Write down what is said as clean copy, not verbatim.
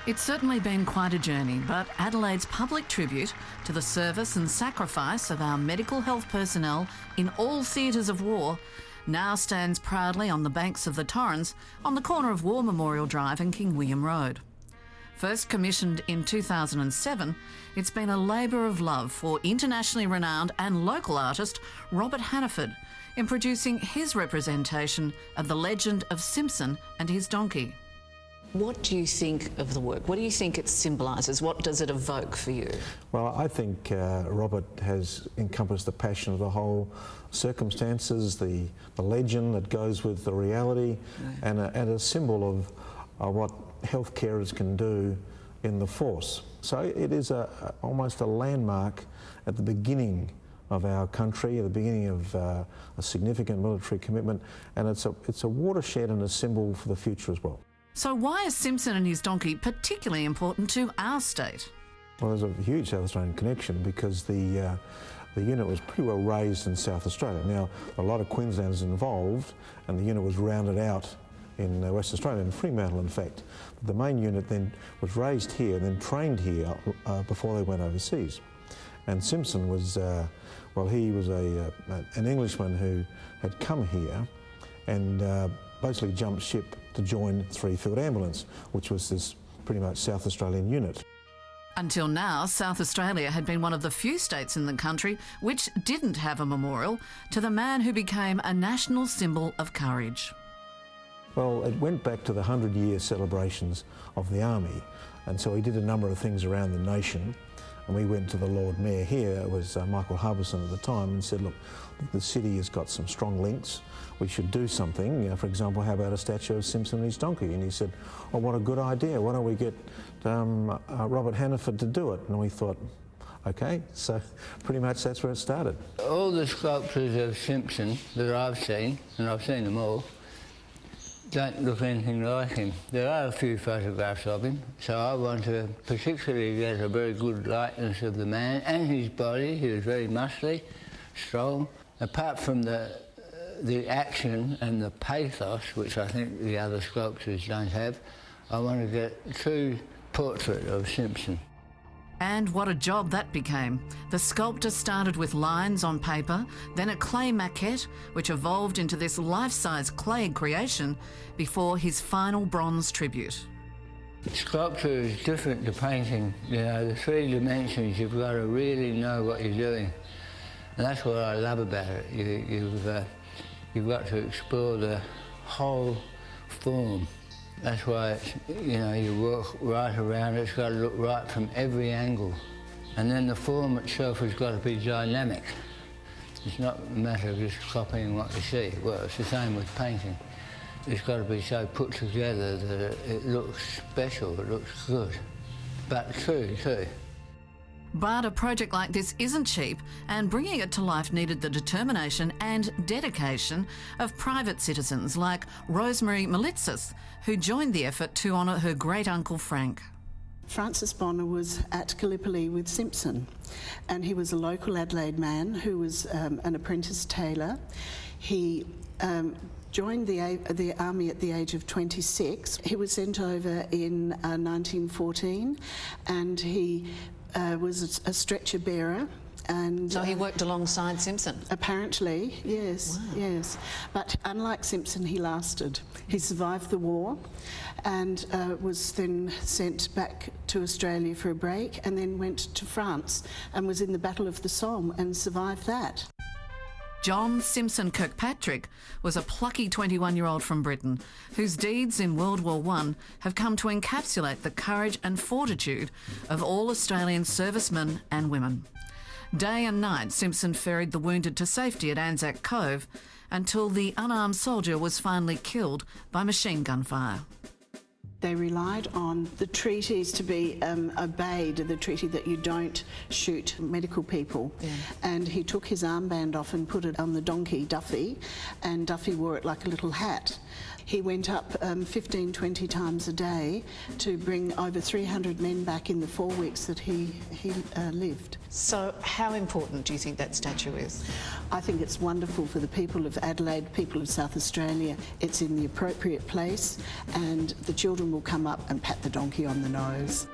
It's certainly been quite a journey, but Adelaide's public tribute to the service and sacrifice of our medical health personnel in all theatres of war now stands proudly on the banks of the Torrens on the corner of War Memorial Drive and King William Road. First commissioned in 2007, it's been a labour of love for internationally renowned and local artist Robert Hannaford in producing his representation of the legend of Simpson and his donkey. What do you think of the work? What do you think it symbolises? What does it evoke for you? Well, I think Robert has encompassed the passion of the whole circumstances, the legend that goes with the reality, and a symbol of what health carers can do in the force. So it is almost a landmark at the beginning of our country, at the beginning of a significant military commitment, and it's a watershed and a symbol for the future as well. So why is Simpson and his donkey particularly important to our state? Well, there's a huge South Australian connection because the unit was pretty well raised in South Australia. Now, a lot of Queenslanders involved, and the unit was rounded out in Western Australia, in Fremantle in fact. But the main unit then was raised here and then trained here before they went overseas. And Simpson was, he was an Englishman who had come here and basically jumped ship to join 3 Field Ambulance, which was this pretty much South Australian unit. Until now, South Australia had been one of the few states in the country which didn't have a memorial to the man who became a national symbol of courage. Well, it went back to the 100-year celebrations of the Army, and so he did a number of things around the nation. And we went to the Lord Mayor here, it was Michael Harbison at the time, and said, look, the city has got some strong links, we should do something. For example, how about a statue of Simpson and his donkey? And he said, oh, what a good idea, why don't we get Robert Hannaford to do it? And we thought, okay, so pretty much that's where it started. All the sculptures of Simpson that I've seen, and I've seen them all, don't look anything like him. There are a few photographs of him, so I want to particularly get a very good likeness of the man and his body. He was very muscly, strong. Apart from the action and the pathos, which I think the other sculptures don't have, I want to get a true portrait of Simpson. And what a job that became. The sculptor started with lines on paper, then a clay maquette, which evolved into this life-size clay creation before his final bronze tribute. Sculpture is different to painting. You know, the 3 dimensions, you've got to really know what you're doing. And that's what I love about it. You've got to explore the whole form. That's why it's, you work right around it. It's got to look right from every angle. And then the form itself has got to be dynamic. It's not a matter of just copying what you see. Well, it's the same with painting. It's got to be so put together that it looks special, it looks good, but true too. But a project like this isn't cheap, and bringing it to life needed the determination and dedication of private citizens like Rosemary Malitzis, who joined the effort to honour her great-uncle Frank. Francis Bonner was at Gallipoli with Simpson, and he was a local Adelaide man who was an apprentice tailor. He joined the army at the age of 26. He was sent over in 1914, and he was a stretcher bearer. And so he worked alongside Simpson? Apparently, yes. Wow. Yes. But unlike Simpson, he lasted. He survived the war and was then sent back to Australia for a break, and then went to France and was in the Battle of the Somme and survived that. John Simpson Kirkpatrick was a plucky 21-year-old from Britain whose deeds in World War I have come to encapsulate the courage and fortitude of all Australian servicemen and women. Day and night, Simpson ferried the wounded to safety at Anzac Cove until the unarmed soldier was finally killed by machine gun fire. They relied on the treaties to be obeyed, the treaty that you don't shoot medical people. Yeah. And he took his armband off and put it on the donkey, Duffy, and Duffy wore it like a little hat. He went up 15, 20 times a day to bring over 300 men back in the 4 weeks that he lived. So how important do you think that statue is? I think it's wonderful for the people of Adelaide, people of South Australia. It's in the appropriate place, and the children will come up and pat the donkey on the nose.